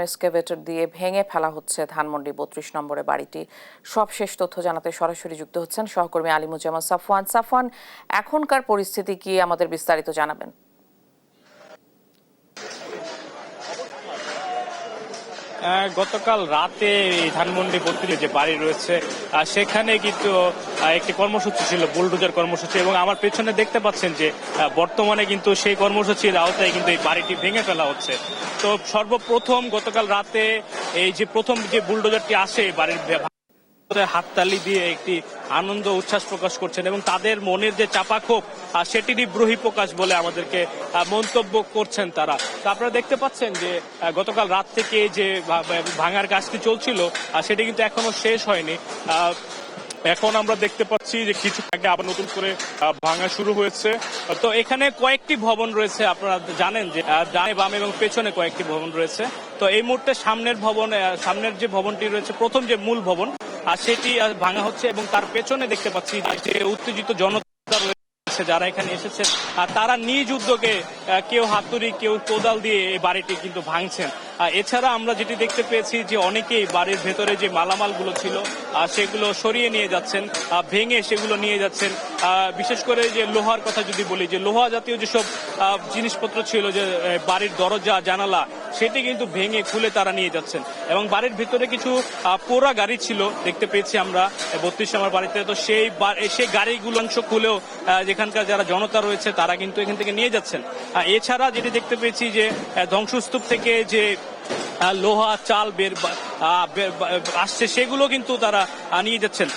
Excavator দিয়ে ভেঙে ফেলা হচ্ছে ধানমন্ডি ৩২ নম্বরে বাড়িটি। সবশেষ তথ্য জানাতে সরাসরি যুক্ত হচ্ছেন সহকর্মী আলিমুজ্জামান সাফওয়ান। সাফওয়ান, এখনকার পরিস্থিতি কি আমাদের বিস্তারিত জানাবেন? গতকাল রাতে এই ধানমন্ডি ৩২ যে বাড়ি রয়েছে সেখানে কিন্তু একটি কর্মসূচি ছিল, বুলডোজার কর্মসূচি, এবং আমার পেছনে দেখতে পাচ্ছেন যে বর্তমানে কিন্তু সেই কর্মসূচির আওতায় কিন্তু এই বাড়িটি ভেঙে ফেলা হচ্ছে। তো সর্বপ্রথম গতকাল রাতে এই যে প্রথম যে বুলডোজারটি আসে বাড়ির হাততালি দিয়ে একটি আনন্দ উচ্ছ্বাস প্রকাশ করছেন এবং তাদের মনের যে চাপা ক্ষোভ সেটিরই বহিঃপ্রকাশ বলে আমাদেরকে মন্তব্য করছেন তারা। তো আপনারা দেখতে পাচ্ছেন যে গতকাল রাত থেকে যে ভাঙার কাজটি চলছিল সেটি কিন্তু এখনো শেষ হয়নি। এখন আমরা দেখতে পাচ্ছি যে কিছু আগে আবার নতুন করে ভাঙা শুরু হয়েছে। তো এখানে কয়েকটি ভবন রয়েছে, আপনারা জানেন যে ডানে বামে এবং পেছনে কয়েকটি ভবন রয়েছে। তো এই মুহূর্তে সামনের যে ভবনটি রয়েছে, প্রথম যে মূল ভবন সেটি ভাঙা হচ্ছে এবং তার পেছনে দেখতে পাচ্ছি যে উত্তেজিত জনতা রয়েছে যারা এখানে এসেছে তারা নিজ উদ্যোগে কেউ হাতুড়ি কেউ কোদাল দিয়ে এই বাড়িটি কিন্তু ভাঙছেন। এছাড়া আমরা যেটি দেখতে পেয়েছি যে অনেকেই বাড়ির ভেতরে যে মালামালগুলো ছিল সেগুলো সরিয়ে নিয়ে যাচ্ছেন, ভেঙে সেগুলো নিয়ে যাচ্ছেন। বিশেষ করে যে লোহার কথা যদি বলি, যে লোহা জাতীয় যেসব জিনিসপত্র ছিল, যে বাড়ির দরজা জানালা, সেটি কিন্তু ভেঙে খুলে তারা নিয়ে যাচ্ছেন। এবং বাড়ির ভিতরে কিছু পোড়া গাড়ি ছিল দেখতে পেয়েছি আমরা ৩২ নম্বর বাড়িতে। তো সেই গাড়িগুলো অংশ খুলেও যেখানকার যারা জনতা রয়েছে তারা কিন্তু এখান থেকে নিয়ে যাচ্ছেন। এছাড়া যেটি দেখতে পেয়েছি যে ধ্বংসস্তূপ থেকে যে লোহা চাল বের আসছে সেগুলো কিন্তু তারা নিয়ে যাচ্ছেন।